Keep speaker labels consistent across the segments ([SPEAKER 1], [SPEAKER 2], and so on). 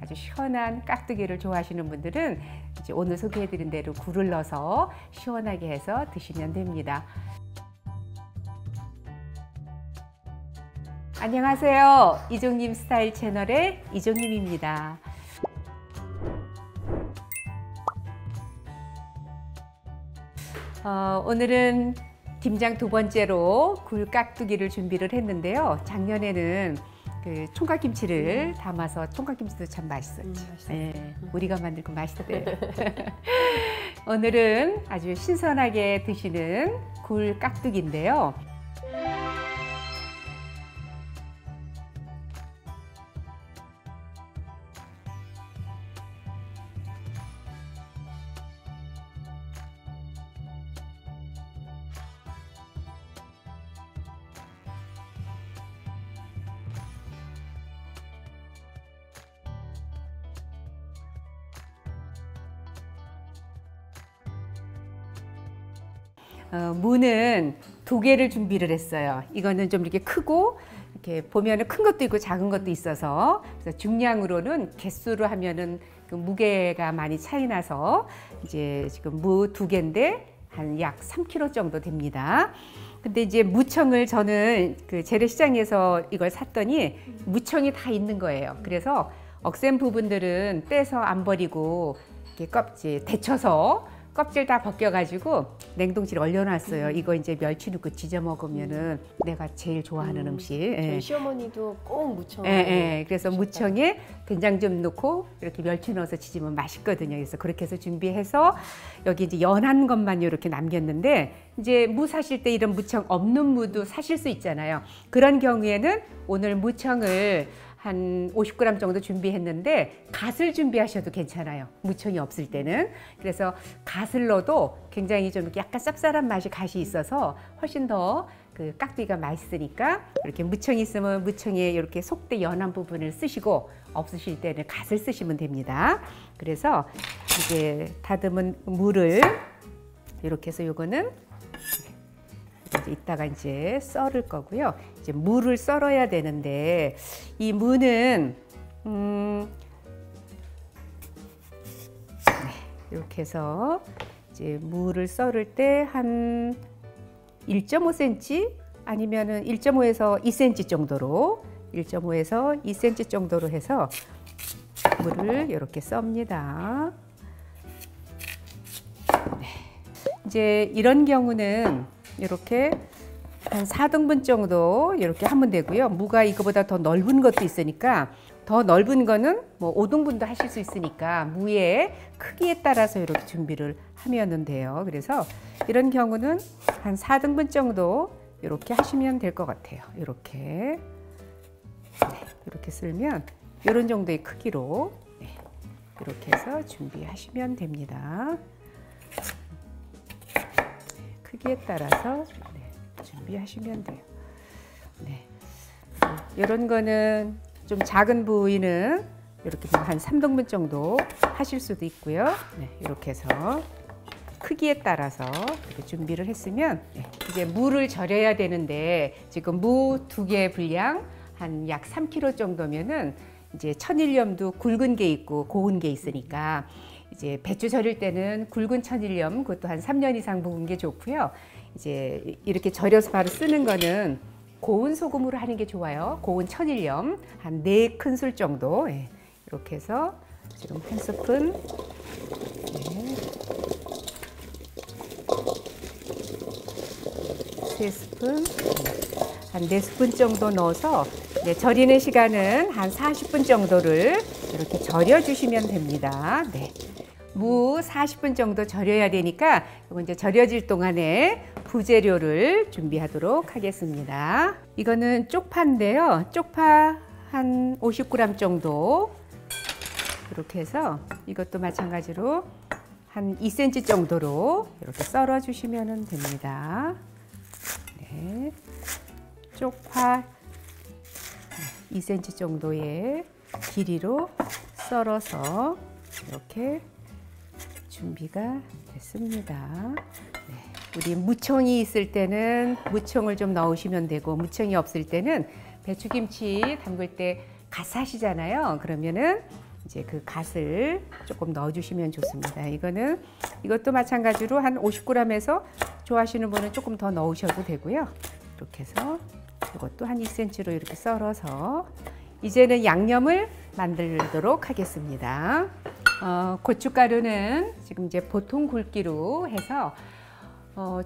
[SPEAKER 1] 아주 시원한 깍두기를 좋아하시는 분들은 이제 오늘 소개해드린 대로 굴을 넣어서 시원하게 해서 드시면 됩니다. 안녕하세요. 이종님 스타일 채널의 이종님입니다. 오늘은 김장 두 번째로 굴 깍두기를 준비를 했는데요. 작년에는 그 총각김치를 담아서 총각김치도 참 맛있었죠. 네, 우리가 만들고 맛있대요. 오늘은 아주 신선하게 드시는 굴 깍두기인데요. 무는 두 개를 준비를 했어요. 이거는 좀 이렇게 크고 이렇게 보면은 큰 것도 있고 작은 것도 있어서 그래서 중량으로는 개수로 하면은 그 무게가 많이 차이 나서 이제 지금 무 두 개인데 한 약 3kg 정도 됩니다. 근데 이제 무청을 저는 그 재래시장에서 이걸 샀더니 무청이 다 있는 거예요. 그래서 억센 부분들은 떼서 안 버리고 이렇게 껍질 데쳐서 껍질 다 벗겨가지고 냉동실에 얼려놨어요. 이거 이제 멸치 넣고 지져 먹으면은 내가 제일 좋아하는 음식.
[SPEAKER 2] 저희 시어머니도 꼭 무청.
[SPEAKER 1] 그래서 무청에 된장 좀 넣고 이렇게 멸치 넣어서 지지면 맛있거든요. 그래서 그렇게 해서 준비해서 여기 이제 연한 것만 이렇게 남겼는데 이제 무 사실 때 이런 무청 없는 무도 사실 수 있잖아요. 그런 경우에는 오늘 무청을 한 50g 정도 준비했는데 갓을 준비하셔도 괜찮아요. 무청이 없을 때는. 그래서 갓을 넣어도 굉장히 좀 약간 쌉쌀한 맛이 갓이 있어서 훨씬 더 그 깍두기가 맛있으니까 이렇게 무청이 있으면 무청에 이렇게 속대 연한 부분을 쓰시고 없으실 때는 갓을 쓰시면 됩니다. 그래서 이제 다듬은 무를 이렇게 해서 요거는 이제 이따가 이제 썰을 거고요. 이제 무를 썰어야 되는데 이 무는 이렇게 해서 이제 무를 썰을 때 한 1.5cm 아니면은 1.5에서 2cm 정도로 1.5에서 2cm 정도로 해서 무를 이렇게 썹니다. 이제 이런 경우는 이렇게 한 4등분 정도 이렇게 하면 되고요. 무가 이거보다 더 넓은 것도 있으니까 더 넓은 거는 뭐 5등분도 하실 수 있으니까 무의 크기에 따라서 이렇게 준비를 하면 돼요. 그래서 이런 경우는 한 4등분 정도 이렇게 하시면 될 것 같아요. 이렇게 이렇게 쓸면 이런 정도의 크기로 이렇게 해서 준비하시면 됩니다. 크기에 따라서 준비하시면 돼요. 이런 거는 좀 작은 부위는 이렇게 한 3등분 정도 하실 수도 있고요. 이렇게 해서 크기에 따라서 이렇게 준비를 했으면 이제 무를 절여야 되는데 지금 무 두 개 분량 한 약 3kg 정도면은 이제 천일염도 굵은 게 있고 고운 게 있으니까 이제 배추 절일 때는 굵은 천일염 그것도 한 3년 이상 묵은 게 좋고요. 이제 이렇게 절여서 바로 쓰는 거는 고운 소금으로 하는 게 좋아요. 고운 천일염 한 4큰술 정도 이렇게 해서 지금 한 스푼 세 스푼 한 4스푼 정도 넣어서 절이는 시간은 한 40분 정도를 이렇게 절여 주시면 됩니다. 무 40분 정도 절여야 되니까 이거 이제 절여질 동안에 부재료를 준비하도록 하겠습니다. 이거는 쪽파인데요. 쪽파 한 50g 정도 이렇게 해서 이것도 마찬가지로 한 2cm 정도로 이렇게 썰어 주시면 됩니다. 쪽파 2cm 정도의 길이로 썰어서 이렇게 준비가 됐습니다. 우리 무청이 있을 때는 무청을 좀 넣으시면 되고 무청이 없을 때는 배추김치 담글 때 갓 사시잖아요. 그러면은 이제 그 갓을 조금 넣어주시면 좋습니다. 이것도 마찬가지로 한 50g에서 좋아하시는 분은 조금 더 넣으셔도 되고요. 이렇게 해서 이것도 한 2cm로 이렇게 썰어서 이제는 양념을 만들도록 하겠습니다. 고춧가루는 지금 이제 보통 굵기로 해서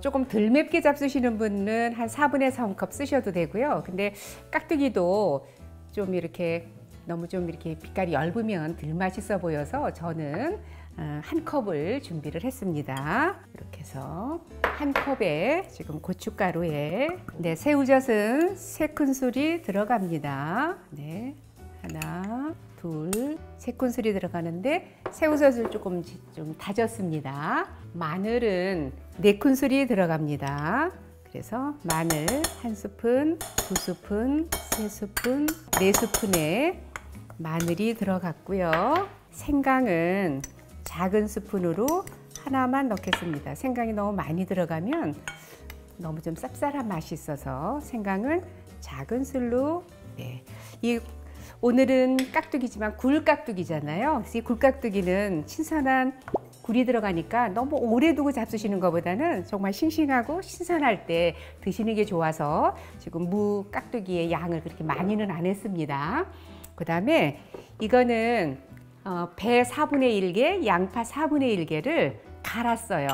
[SPEAKER 1] 조금 덜 맵게 잡수시는 분은 한 4분의 3컵 쓰셔도 되고요. 근데 깍두기도 좀 이렇게 너무 좀 이렇게 빛깔이 엷으면 덜 맛있어 보여서 저는 한 컵을 준비를 했습니다. 이렇게 해서 한 컵에 지금 고춧가루에 새우젓은 3큰술이 들어갑니다. 네, 하나, 둘, 3큰술이 들어가는데 새우젓을 조금 좀 다졌습니다. 마늘은 4큰술이 들어갑니다. 그래서 마늘 1스푼, 2스푼, 3스푼, 4스푼의 마늘이 들어갔고요. 생강은 작은 스푼으로 하나만 넣겠습니다. 생강이 너무 많이 들어가면 너무 좀 쌉쌀한 맛이 있어서 생강은 작은 술로. 오늘은 깍두기지만 굴깍두기잖아요. 그래서 이 굴깍두기는 신선한 굴이 들어가니까 너무 오래 두고 잡수시는 것보다는 정말 싱싱하고 신선할 때 드시는 게 좋아서 지금 무 깍두기의 양을 그렇게 많이는 안 했습니다. 그 다음에 이거는 배 4분의 1개, 양파 4분의 1개를 갈았어요.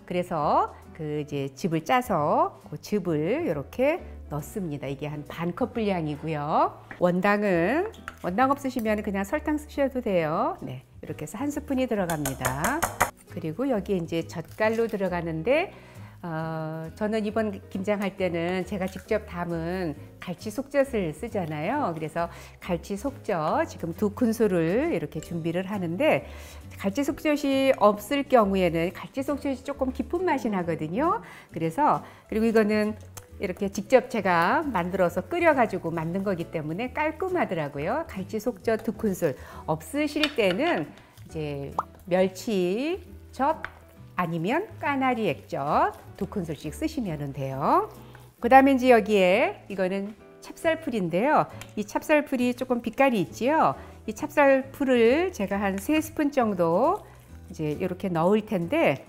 [SPEAKER 1] 그래서 그 이제 즙을 짜서 그 즙을 이렇게 넣습니다. 이게 한 반컵 분량이고요. 원당 없으시면 그냥 설탕 쓰셔도 돼요. 네, 이렇게 해서 1스푼이 들어갑니다. 그리고 여기에 이제 젓갈로 들어가는데 저는 이번 김장할 때는 제가 직접 담은 갈치 속젓을 쓰잖아요. 그래서 갈치 속젓 지금 2큰술을 이렇게 준비를 하는데, 갈치 속젓이 없을 경우에는 갈치 속젓이 조금 깊은 맛이 나거든요. 그리고 이거는 이렇게 직접 제가 만들어서 끓여가지고 만든 거기 때문에 깔끔하더라고요. 갈치 속젓 2큰술 없으실 때는 이제 멸치젓 아니면 까나리 액젓 2큰술씩 쓰시면 돼요. 그 다음에 이제 여기에 이거는 찹쌀풀인데요. 이 찹쌀풀이 조금 빛깔이 있지요. 이 찹쌀풀을 제가 한 3스푼 정도 이제 이렇게 넣을 텐데,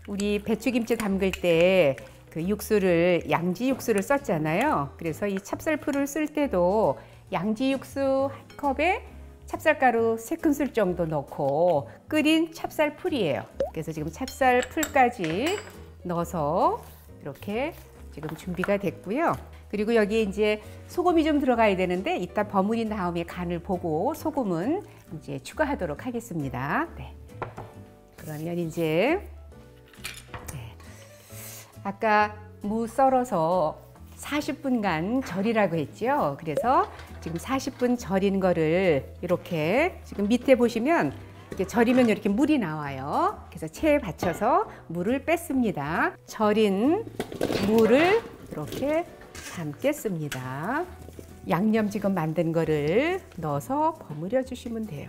[SPEAKER 1] 우리 배추김치 담글 때 그 육수를 양지 육수를 썼잖아요. 그래서 이 찹쌀풀을 쓸 때도 양지 육수 한 컵에 찹쌀가루 3큰술 정도 넣고 끓인 찹쌀풀이에요. 그래서 지금 찹쌀풀까지 넣어서 이렇게 지금 준비가 됐고요. 그리고 여기에 이제 소금이 좀 들어가야 되는데 이따 버무린 다음에 간을 보고 소금은 이제 추가하도록 하겠습니다. 네. 그러면 이제 아까 무 썰어서 40분간 절이라고 했죠. 그래서 지금 40분 절인 거를 이렇게 지금 밑에 보시면 이렇게 절이면 이렇게 물이 나와요. 그래서 체에 받쳐서 물을 뺐습니다. 절인 무를 이렇게 담겠습니다. 양념 지금 만든 거를 넣어서 버무려 주시면 돼요.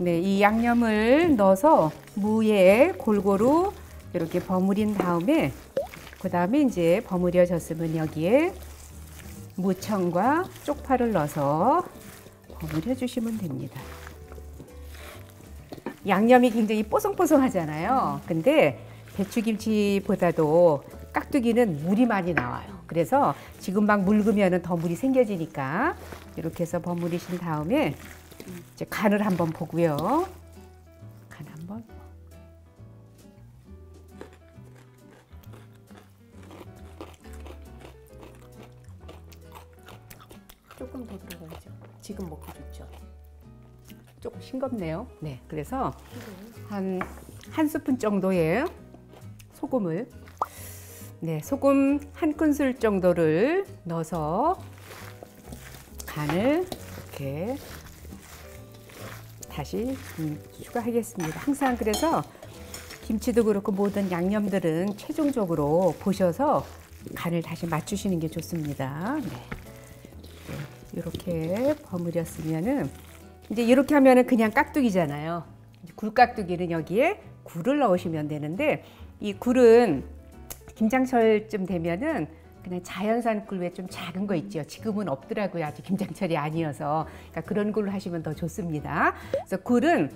[SPEAKER 1] 네, 이 양념을 넣어서 무에 골고루 이렇게 버무린 다음에, 그 다음에 이제 버무려졌으면 여기에 무청과 쪽파를 넣어서 버무려 주시면 됩니다. 양념이 굉장히 뽀송뽀송하잖아요. 근데 배추김치보다도 깍두기는 물이 많이 나와요. 그래서 지금 막 묽으면 더 물이 생겨지니까 이렇게 해서 버무리신 다음에 이제 간을 한번 보고요. 간 한번.
[SPEAKER 2] 조금 더 들어가야죠. 지금 먹기 좋죠.
[SPEAKER 1] 조금 싱겁네요. 네, 그래서 한 스푼 정도의 소금을, 소금 1큰술 정도를 넣어서 간을 이렇게 다시 추가하겠습니다. 항상 그래서 김치도 그렇고 모든 양념들은 최종적으로 보셔서 간을 다시 맞추시는 게 좋습니다. 이렇게 버무렸으면은 이제 이렇게 하면은 그냥 깍두기잖아요. 굴깍두기는 여기에 굴을 넣으시면 되는데, 이 굴은 김장철쯤 되면은 그냥 자연산 굴 외에 좀 작은 거 있죠. 지금은 없더라고요. 아직 김장철이 아니어서. 그러니까 그런 굴로 하시면 더 좋습니다. 그래서 굴은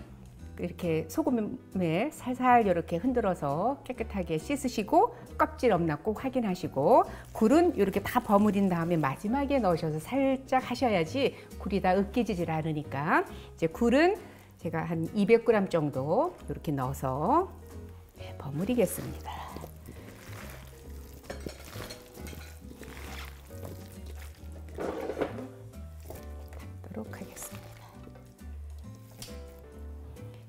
[SPEAKER 1] 이렇게 소금에 살살 이렇게 흔들어서 깨끗하게 씻으시고 껍질 없나 꼭 확인하시고, 굴은 이렇게 다 버무린 다음에 마지막에 넣으셔서 살짝 하셔야지 굴이 다 으깨지질 않으니까. 이제 굴은 제가 한 200g 정도 이렇게 넣어서 버무리겠습니다. 닫도록 하겠습니다.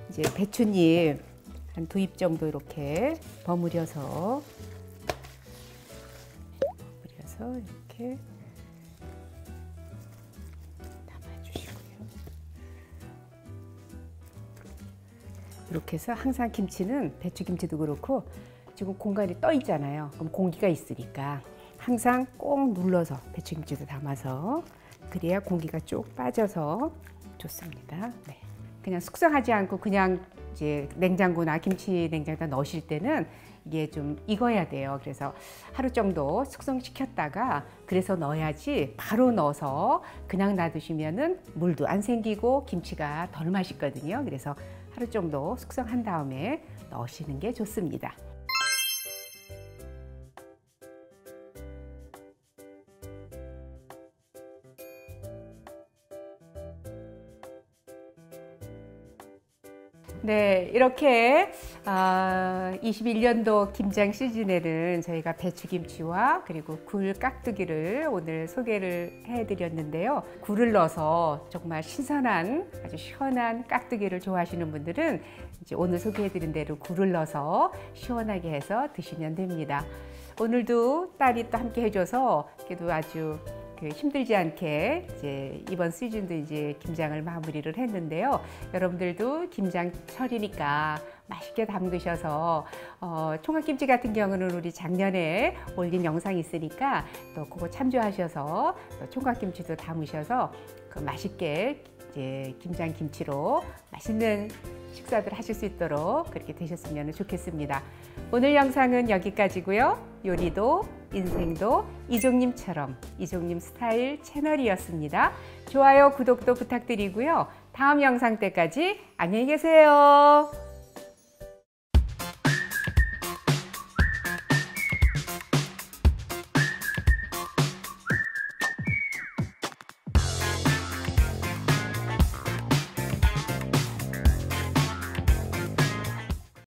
[SPEAKER 1] 이제 배춧잎 한 2잎 정도 이렇게 버무려서 이렇게 담아주시고요. 이렇게 해서 항상 김치는 배추김치도 그렇고 지금 공간이 떠 있잖아요. 그럼 공기가 있으니까 항상 꼭 눌러서 배추김치도 담아서, 그래야 공기가 쭉 빠져서 좋습니다. 네. 그냥 숙성하지 않고 그냥 이제 냉장고나 김치 냉장고에 넣으실 때는 이게 좀 익어야 돼요. 그래서 하루 정도 숙성시켰다가 그래서 넣어야지, 바로 넣어서 그냥 놔두시면은 물도 안 생기고 김치가 덜 맛있거든요. 그래서 하루 정도 숙성한 다음에 넣으시는 게 좋습니다. 네, 이렇게 21년도 김장 시즌에는 저희가 배추김치와 그리고 굴 깍두기를 오늘 소개를 해드렸는데요. 굴을 넣어서 정말 신선한 아주 시원한 깍두기를 좋아하시는 분들은 이제 오늘 소개해드린 대로 굴을 넣어서 시원하게 해서 드시면 됩니다. 오늘도 딸이 또 함께 해줘서 그래도 아주 힘들지 않게 이제 이번 시즌도 이제 김장을 마무리를 했는데요. 여러분들도 김장철이니까 맛있게 담그셔서 총각김치 같은 경우는 우리 작년에 올린 영상이 있으니까 또 그거 참조하셔서 또 총각김치도 담으셔서 맛있게 이제 김장김치로 맛있는 식사들 하실 수 있도록 그렇게 되셨으면 좋겠습니다. 오늘 영상은 여기까지고요. 요리도 인생도 이종님처럼 이종님 스타일 채널이었습니다. 좋아요, 구독도 부탁드리고요. 다음 영상 때까지 안녕히 계세요.